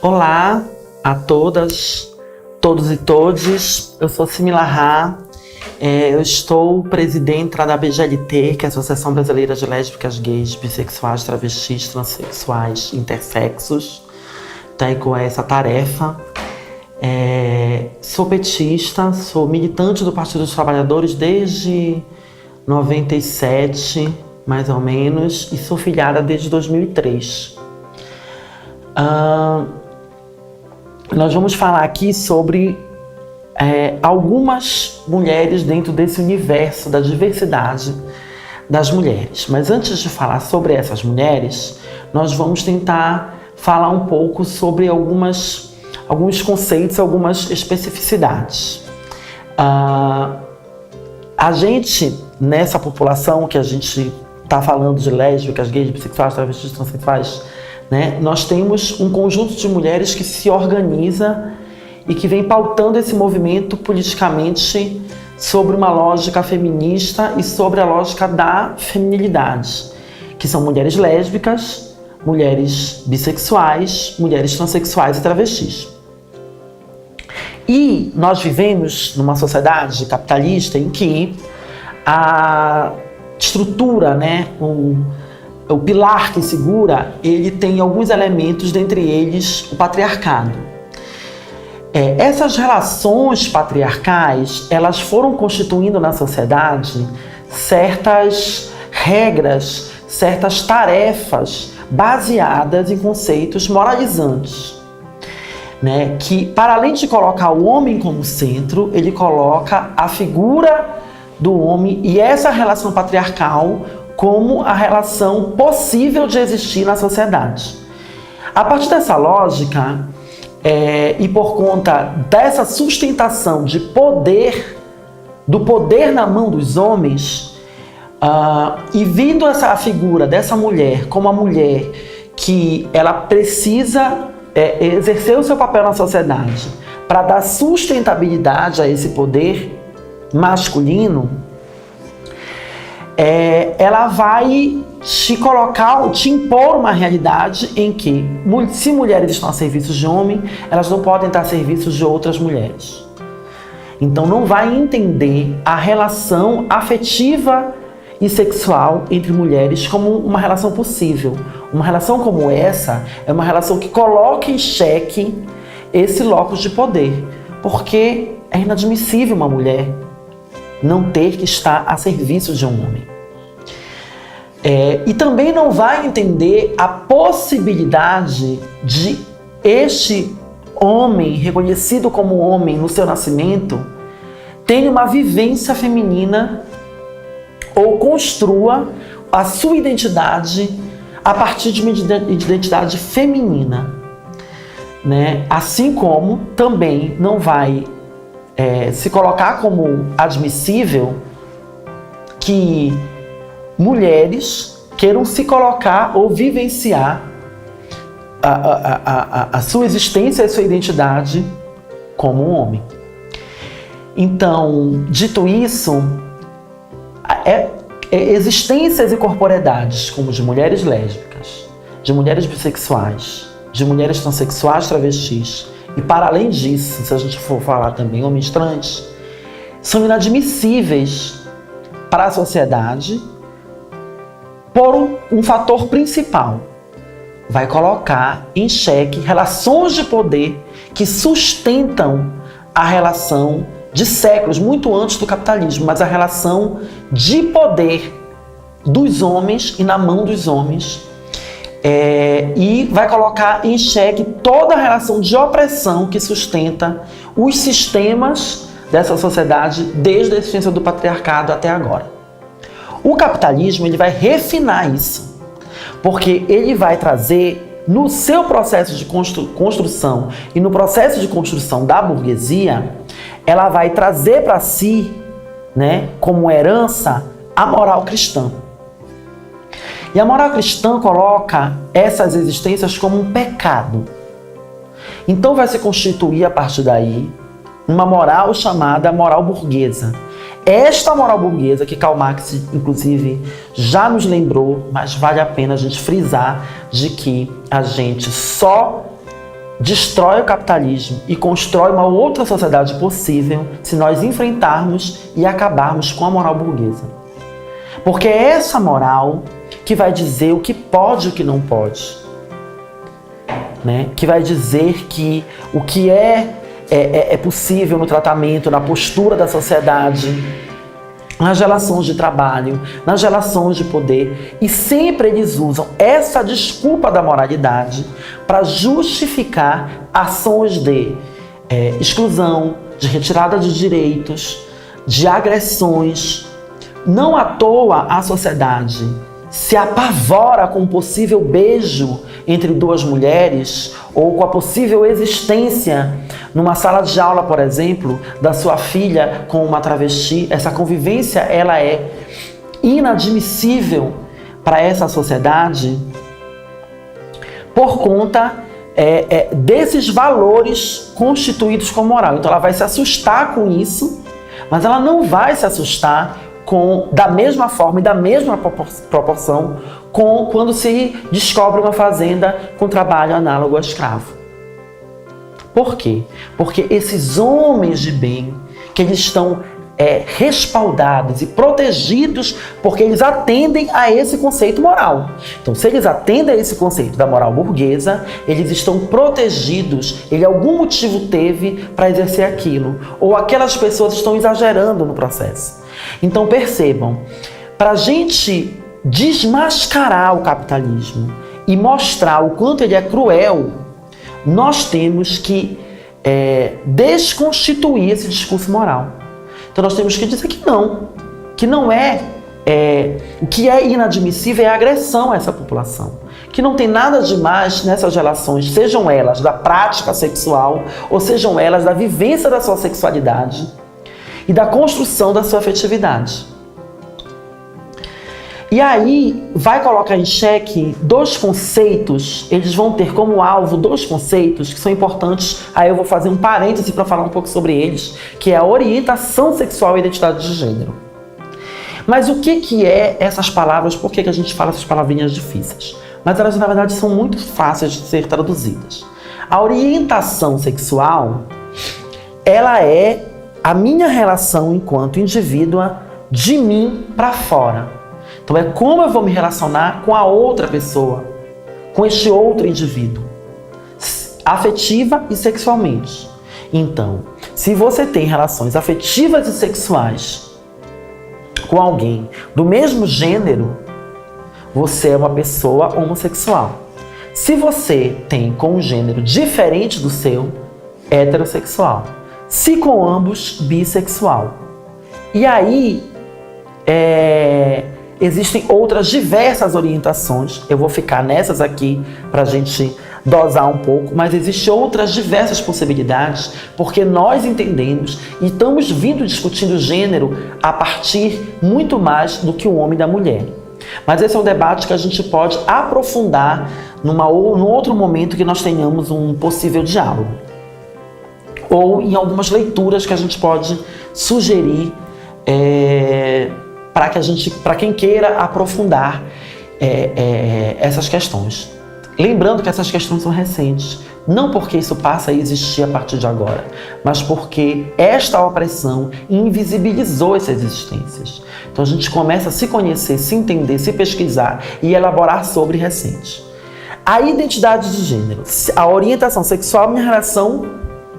Olá a todas, todos e todes. Eu sou Simila Rá. Eu estou presidente da BGLT, que é a Associação Brasileira de Lésbicas, Gays, Bissexuais, Travestis, Transsexuais, Intersexos. Então, com essa tarefa. Sou petista, sou militante do Partido dos Trabalhadores desde 97, mais ou menos, e sou filiada desde 2003. Nós vamos falar aqui sobre algumas mulheres dentro desse universo da diversidade das mulheres. Mas antes de falar sobre essas mulheres, nós vamos tentar falar um pouco sobre alguns conceitos, algumas especificidades. A gente, nessa população que a gente está falando de lésbicas, gays, bissexuais, travestis, transexuais, né, nós temos um conjunto de mulheres que se organiza e que vem pautando esse movimento politicamente sobre uma lógica feminista e sobre a lógica da feminilidade, que são mulheres lésbicas, mulheres bissexuais, mulheres transexuais e travestis. E nós vivemos numa sociedade capitalista em que a estrutura, né, o pilar que segura, ele tem alguns elementos, dentre eles o patriarcado. Essas relações patriarcais, elas foram constituindo na sociedade certas regras, certas tarefas baseadas em conceitos moralizantes, né? Que, para além de colocar o homem como centro, ele coloca a figura do homem e essa relação patriarcal como a relação possível de existir na sociedade. A partir dessa lógica, e por conta dessa sustentação de poder, do poder na mão dos homens, e vindo a figura dessa mulher como a mulher que ela precisa exercer o seu papel na sociedade para dar sustentabilidade a esse poder masculino, ela vai te impor uma realidade em que, se mulheres estão a serviço de homem, elas não podem estar a serviço de outras mulheres. Então não vai entender a relação afetiva e sexual entre mulheres como uma relação possível. Uma relação como essa é uma relação que coloca em xeque esse locus de poder, porque é inadmissível uma mulher não ter que estar a serviço de um homem. E também não vai entender a possibilidade de este homem, reconhecido como homem no seu nascimento, tenha uma vivência feminina ou construa a sua identidade a partir de uma identidade feminina, né? Assim como também não vai se colocar como admissível que mulheres queiram se colocar ou vivenciar a sua existência e a sua identidade como um homem. Então, dito isso, existências e corporeidades como de mulheres lésbicas, de mulheres bissexuais, de mulheres transexuais, travestis, e para além disso, se a gente for falar também homens trans, são inadmissíveis para a sociedade por um fator principal: vai colocar em xeque relações de poder que sustentam a relação de séculos, muito antes do capitalismo, mas a relação de poder dos homens e na mão dos homens, e vai colocar em xeque toda a relação de opressão que sustenta os sistemas dessa sociedade desde a existência do patriarcado até agora. O capitalismo, ele vai refinar isso, porque ele vai trazer no seu processo de construção e no processo de construção da burguesia, ela vai trazer para si, né, como herança, a moral cristã. E a moral cristã coloca essas existências como um pecado. Então vai se constituir a partir daí uma moral chamada moral burguesa. Esta moral burguesa que Karl Marx, inclusive, já nos lembrou, mas vale a pena a gente frisar de que a gente só destrói o capitalismo e constrói uma outra sociedade possível se nós enfrentarmos e acabarmos com a moral burguesa. Porque é essa moral que vai dizer o que pode e o que não pode, né? Que vai dizer que o que é possível no tratamento, na postura da sociedade, nas relações de trabalho, nas relações de poder. E sempre eles usam essa desculpa da moralidade para justificar ações de exclusão, de retirada de direitos, de agressões. Não à toa a sociedade se apavora com um possível beijo entre duas mulheres ou com a possível existência numa sala de aula, por exemplo, da sua filha com uma travesti. Essa convivência ela é inadmissível para essa sociedade por conta desses valores constituídos como moral. Então ela vai se assustar com isso, mas ela não vai se assustar da mesma forma e da mesma proporção quando se descobre uma fazenda com trabalho análogo a escravo. Por quê? Porque esses homens de bem, que eles estão respaldados e protegidos porque eles atendem a esse conceito moral. Então, se eles atendem a esse conceito da moral burguesa, eles estão protegidos, ele algum motivo teve para exercer aquilo, ou aquelas pessoas estão exagerando no processo. Então percebam, para a gente desmascarar o capitalismo e mostrar o quanto ele é cruel, nós temos que desconstituir esse discurso moral. Então nós temos que dizer que não é, o que é inadmissível é a agressão a essa população. Que não tem nada de mais nessas relações, sejam elas da prática sexual ou sejam elas da vivência da sua sexualidade e da construção da sua afetividade. E aí vai colocar em xeque dois conceitos, eles vão ter como alvo dois conceitos que são importantes, aí eu vou fazer um parêntese para falar um pouco sobre eles, que é a orientação sexual e identidade de gênero. Mas o que é essas palavras, por que a gente fala essas palavrinhas difíceis? Mas elas na verdade são muito fáceis de ser traduzidas. A orientação sexual, ela é a minha relação enquanto indivídua de mim para fora. Então é como eu vou me relacionar com a outra pessoa, com este outro indivíduo, afetiva e sexualmente. Então, se você tem relações afetivas e sexuais com alguém do mesmo gênero, você é uma pessoa homossexual. Se você tem com um gênero diferente do seu, heterossexual. Se com ambos, bissexual. E aí, existem outras diversas orientações, eu vou ficar nessas aqui para a gente dosar um pouco, mas existem outras diversas possibilidades, porque nós entendemos e estamos vindo discutindo gênero a partir muito mais do que o homem e da mulher. Mas esse é um debate que a gente pode aprofundar num outro momento que nós tenhamos um possível diálogo. Ou em algumas leituras que a gente pode sugerir para quem queira aprofundar essas questões. Lembrando que essas questões são recentes, não porque isso passa a existir a partir de agora, mas porque esta opressão invisibilizou essas existências. Então a gente começa a se conhecer, se entender, se pesquisar e elaborar sobre recente. A identidade de gênero, a orientação sexual é a minha relação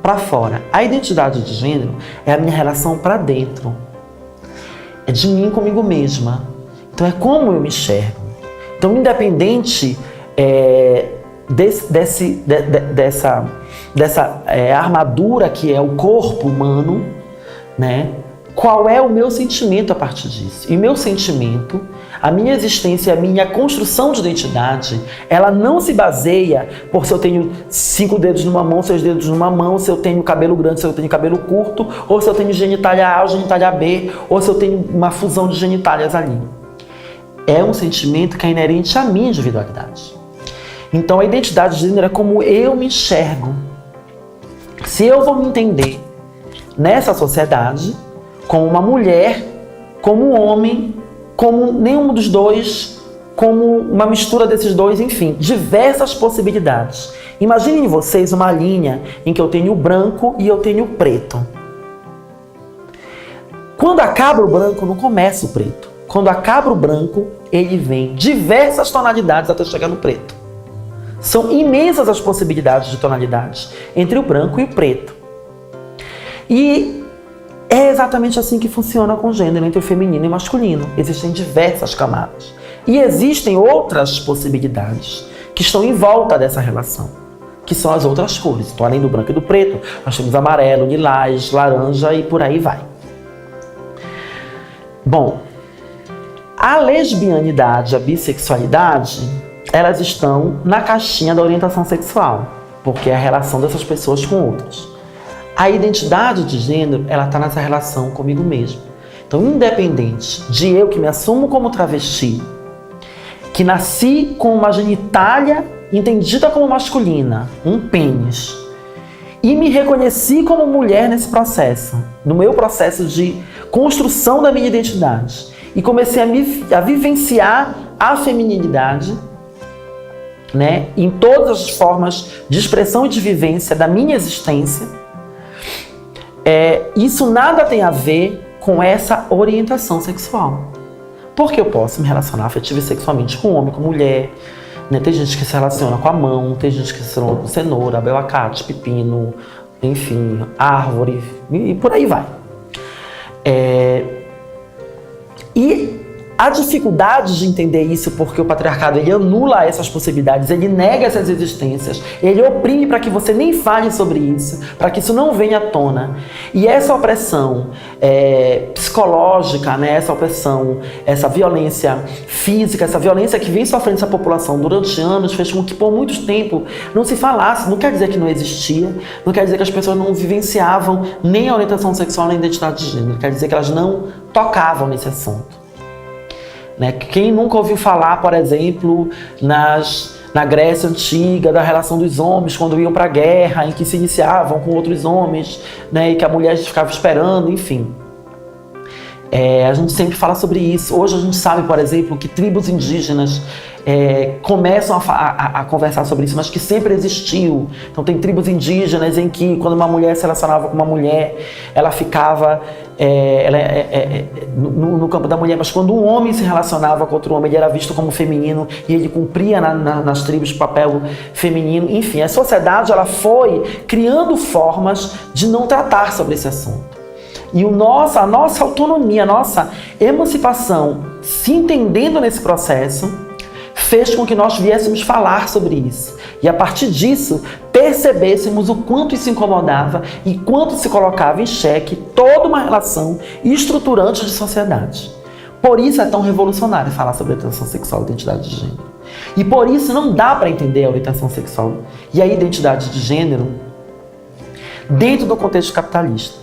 para fora. A identidade de gênero é a minha relação para dentro. É de mim comigo mesma. Então é como eu me enxergo. Então, independente dessa armadura que é o corpo humano, né? Qual é o meu sentimento a partir disso? E meu sentimento, a minha existência, a minha construção de identidade, ela não se baseia por se eu tenho 5 dedos numa mão, 6 dedos numa mão, se eu tenho cabelo grande, se eu tenho cabelo curto, ou se eu tenho genitália A ou genitália B, ou se eu tenho uma fusão de genitálias ali. É um sentimento que é inerente à minha individualidade. Então a identidade de gênero é como eu me enxergo. Se eu vou me entender nessa sociedade como uma mulher, como um homem, como nenhum dos dois, como uma mistura desses dois, enfim, diversas possibilidades. Imaginem vocês uma linha em que eu tenho o branco e eu tenho o preto. Quando acaba o branco, não começa o preto. Quando acaba o branco, ele vem diversas tonalidades até chegar no preto. São imensas as possibilidades de tonalidades entre o branco e o preto. E é exatamente assim que funciona com o gênero, entre o feminino e o masculino. Existem diversas camadas. E existem outras possibilidades que estão em volta dessa relação, que são as outras cores. Então, além do branco e do preto, nós temos amarelo, lilás, laranja e por aí vai. Bom, a lesbianidade e a bissexualidade, elas estão na caixinha da orientação sexual, porque é a relação dessas pessoas com outras. A identidade de gênero, ela está nessa relação comigo mesmo. Então, independente de eu que me assumo como travesti, que nasci com uma genitália entendida como masculina, um pênis, e me reconheci como mulher nesse processo, no meu processo de construção da minha identidade, e comecei a vivenciar a feminilidade, né, em todas as formas de expressão e de vivência da minha existência. Isso nada tem a ver com essa orientação sexual. Porque eu posso me relacionar afetiva e sexualmente com homem, com mulher, né? Tem gente que se relaciona com a mão, tem gente que se relaciona com cenoura, abelacate, pepino, enfim, árvore, e por aí vai. E a dificuldade de entender isso, porque o patriarcado ele anula essas possibilidades, ele nega essas existências, ele oprime para que você nem fale sobre isso, para que isso não venha à tona. E essa opressão psicológica, né, essa opressão, essa violência física, essa violência que vem sofrendo essa população durante anos, fez com que por muito tempo não se falasse. Não quer dizer que não existia, não quer dizer que as pessoas não vivenciavam nem a orientação sexual nem a identidade de gênero, quer dizer que elas não tocavam nesse assunto. Né? Quem nunca ouviu falar, por exemplo, na Grécia Antiga, da relação dos homens quando iam para a guerra, em que se iniciavam com outros homens, né? E que a mulher ficava esperando, enfim. A gente sempre fala sobre isso. Hoje a gente sabe, por exemplo, que tribos indígenas começam a conversar sobre isso, mas que sempre existiu. Então tem tribos indígenas em que quando uma mulher se relacionava com uma mulher, ela ficava no campo da mulher, mas quando um homem se relacionava com outro homem, ele era visto como feminino e ele cumpria nas tribos o papel feminino. Enfim, a sociedade ela foi criando formas de não tratar sobre esse assunto. E a nossa autonomia, a nossa emancipação, se entendendo nesse processo, fez com que nós viéssemos falar sobre isso. E a partir disso, percebêssemos o quanto isso incomodava e quanto se colocava em xeque toda uma relação estruturante de sociedade. Por isso é tão revolucionário falar sobre orientação sexual e identidade de gênero. E por isso não dá para entender a orientação sexual e a identidade de gênero dentro do contexto capitalista.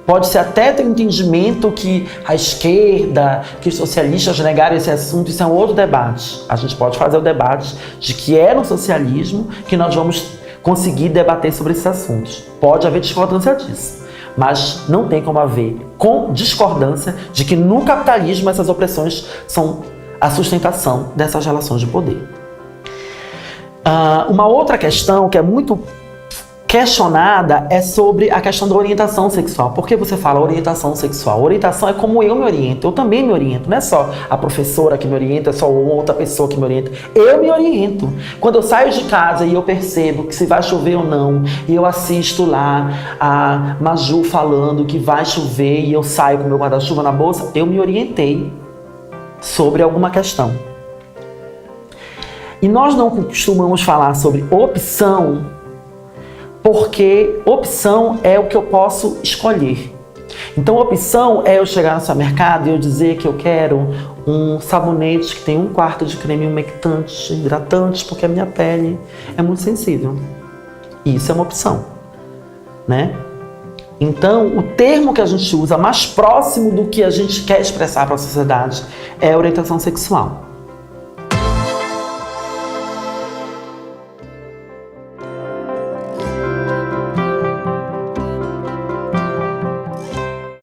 Pode-se até ter um entendimento que a esquerda, que os socialistas negaram esse assunto, isso é um outro debate. A gente pode fazer o debate de que é no socialismo que nós vamos conseguir debater sobre esses assuntos. Pode haver discordância disso, mas não tem como haver com discordância de que no capitalismo essas opressões são a sustentação dessas relações de poder. Uma outra questão que é muito questionada é sobre a questão da orientação sexual. Por que você fala orientação sexual? Orientação é como eu me oriento, eu também me oriento. Não é só a professora que me orienta, é só outra pessoa que me orienta. Eu me oriento. Quando eu saio de casa e eu percebo que se vai chover ou não, e eu assisto lá a Maju falando que vai chover e eu saio com meu guarda-chuva na bolsa, eu me orientei sobre alguma questão. E nós não costumamos falar sobre opção, porque opção é o que eu posso escolher. Então, opção é eu chegar no supermercado e eu dizer que eu quero um sabonete que tem 1/4 de creme umectante, hidratante, porque a minha pele é muito sensível. Isso é uma opção, né? Então, o termo que a gente usa mais próximo do que a gente quer expressar para a sociedade é a orientação sexual.